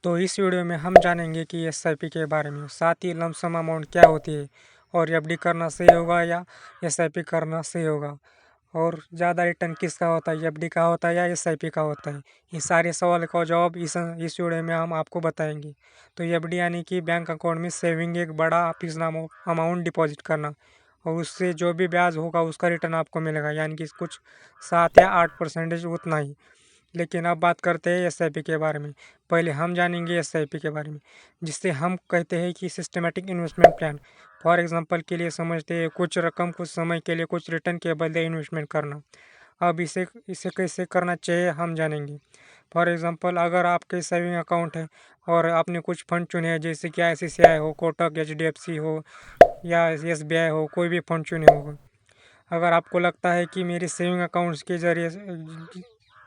तो इस वीडियो में हम जानेंगे कि एसआईपी के बारे में, साथ ही लमसम अमाउंट क्या होती है और एफडी करना सही होगा या एसआईपी करना सही होगा, और ज़्यादा रिटर्न किसका होता है, एफडी का होता है या एसआईपी का होता है। ये सारे सवाल का जवाब इस वीडियो में हम आपको बताएंगे। तो एफडी यानी कि बैंक अकाउंट में सेविंग, एक बड़ा फिक्स अमाउंट डिपॉजिट करना, और उससे जो भी ब्याज होगा उसका रिटर्न आपको मिलेगा, यानी कि कुछ 7 या 8% उतना ही। लेकिन अब बात करते हैं एसआईपी के बारे में। पहले हम जानेंगे एसआईपी के बारे में, जिससे हम कहते हैं कि systematic investment plan. For example के लिए समझते हैं कुछ रकम कुछ समय के लिए कुछ रिटर्न के बदले इन्वेस्टमेंट करना। अब इसे इसे कैसे करना चाहिए हम जानेंगे। फॉर एग्जांपल, अगर आपके सेविंग अकाउंट है और आपने कुछ फंड चुने हैं, जैसे कि आईसीआईसीआई हो, कोटक, एचडीएफसी हो या एसबीआई हो, कोई भी फंड चुने होगा। अगर आपको लगता है कि मेरी सेविंग अकाउंट्स के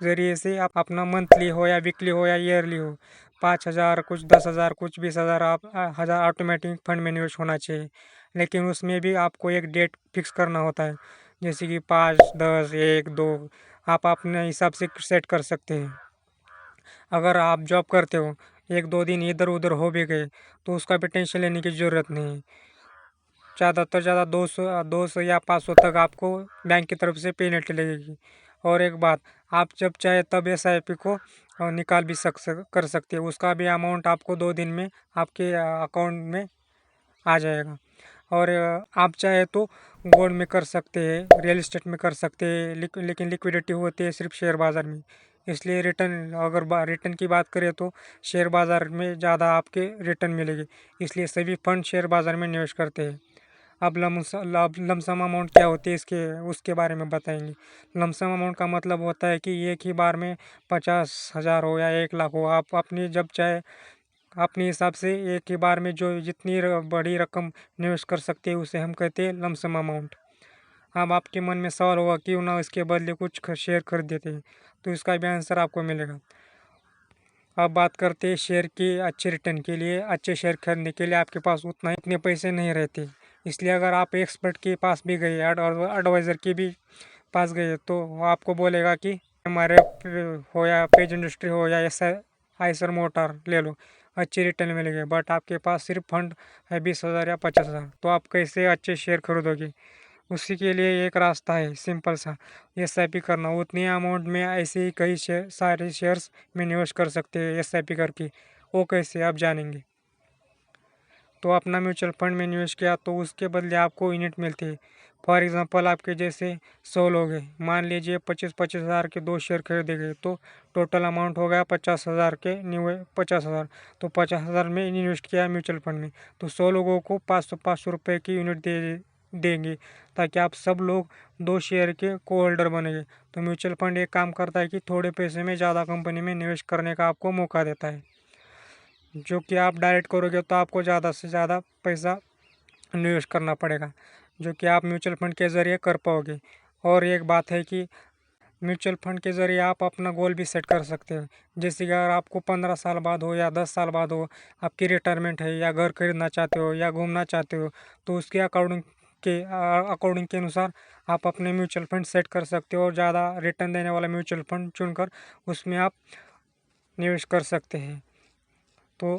ज़रिए से आप अपना मंथली हो या वीकली हो या ईयरली हो, 5,000, कुछ 10,000, कुछ 20,000 आप हज़ार ऑटोमेटिक फंड में निवेश होना चाहिए। लेकिन उसमें भी आपको एक डेट फिक्स करना होता है, जैसे कि 5, 10, 1, 2 आप अपने हिसाब से सेट कर सकते हैं। अगर आप जॉब करते हो, 1-2 दिन इधर उधर हो भी गए तो उसका भी टेंशन लेने की ज़रूरत नहीं है। ज़्यादा 200 या 500 तक आपको बैंक की तरफ से पेनल्टी लगेगी। और एक बात, आप जब चाहे तब एसआईपी को निकाल भी कर सकते हैं। उसका भी अमाउंट आपको 2 दिन में आपके अकाउंट में आ जाएगा। और आप चाहे तो गोल्ड में कर सकते हैं, रियल इस्टेट में कर सकते हैं, लेकिन लिक्विडिटी होती है सिर्फ शेयर बाज़ार में। इसलिए रिटर्न, अगर रिटर्न की बात करें तो शेयर बाज़ार में ज़्यादा आपके रिटर्न मिलेगी। इसलिए सभी फंड शेयर बाज़ार में निवेश करते हैं। अब लमसम अमाउंट क्या होती है, इसके उसके बारे में बताएंगे। लमसम अमाउंट का मतलब होता है कि एक ही बार में 50,000 हो या 1 लाख हो, आप अपनी जब चाहे अपने हिसाब से एक ही बार में जो जितनी बड़ी रकम निवेश कर सकते हैं उसे हम कहते हैं लमसम अमाउंट। अब आपके मन में सवाल होगा क्यों ना इसके बदले कुछ शेयर खरीद देते हैं, तो इसका भी आंसर आपको मिलेगा। अब बात करते हैं शेयर के अच्छे रिटर्न के लिए। अच्छे शेयर खरीदने के लिए आपके पास उतने पैसे नहीं रहते। इसलिए अगर आप एक्सपर्ट के पास भी गए, एडवाइज़र के भी पास गए, तो वो आपको बोलेगा कि हमारे हो या पेज इंडस्ट्री हो या ऐसा आइसर मोटर ले लो, अच्छे रिटर्न मिलेंगे। बट आपके पास सिर्फ फंड है 20,000 या 50,000, तो आप कैसे अच्छे शेयर खरीदोगे? उसी के लिए एक रास्ता है, सिंपल सा, एसआईपी करना। उतनी अमाउंट में ऐसे ही कई सारे शेयर्स में निवेश कर सकते हैं एसआईपी करके। वो कैसे, आप जानेंगे। तो अपना म्यूचुअल फंड में निवेश किया तो उसके बदले आपको यूनिट मिलती है। फॉर एग्जांपल, आपके जैसे 100 लोग हैं, मान लीजिए 25,000 के 2 शेयर खरीदे गए, तो टोटल अमाउंट हो गया 50,000 के 50,000। तो 50,000 में इन्वेस्ट किया म्यूचुअल फंड में, तो 100 लोगों को 500 रुपये की यूनिट देंगे, ताकि आप सब लोग 2 शेयर के को होल्डर बनेंगे। तो म्यूचुअल फंड एक काम करता है कि थोड़े पैसे में ज़्यादा कंपनी में निवेश करने का आपको मौका देता है। जो कि आप डायरेक्ट करोगे तो आपको ज़्यादा से ज़्यादा पैसा निवेश करना पड़ेगा, जो कि आप म्यूचुअल फंड के ज़रिए कर पाओगे। और एक बात है कि म्यूचुअल फंड के ज़रिए आप अपना गोल भी सेट कर सकते हो। जैसे कि अगर आपको 15 साल बाद हो या 10 साल बाद हो, आपकी रिटायरमेंट है, या घर खरीदना चाहते हो या घूमना चाहते हो, तो उसके अकॉर्डिंग के अनुसार आप अपने म्यूचुअल फंड सेट कर सकते हो, और ज़्यादा रिटर्न देने वाला म्यूचुअल फंड चुनकर उसमें आप निवेश कर सकते हैं। तो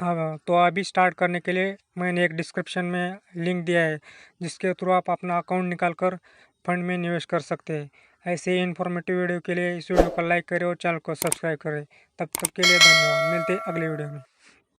हाँ, तो अभी स्टार्ट करने के लिए मैंने एक डिस्क्रिप्शन में लिंक दिया है, जिसके थ्रू आप अपना अकाउंट निकाल कर फंड में निवेश कर सकते हैं। ऐसे ही इन्फॉर्मेटिव वीडियो के लिए इस वीडियो को लाइक करें और चैनल को सब्सक्राइब करें। तब तक के लिए धन्यवाद। मिलते हैं अगले वीडियो में।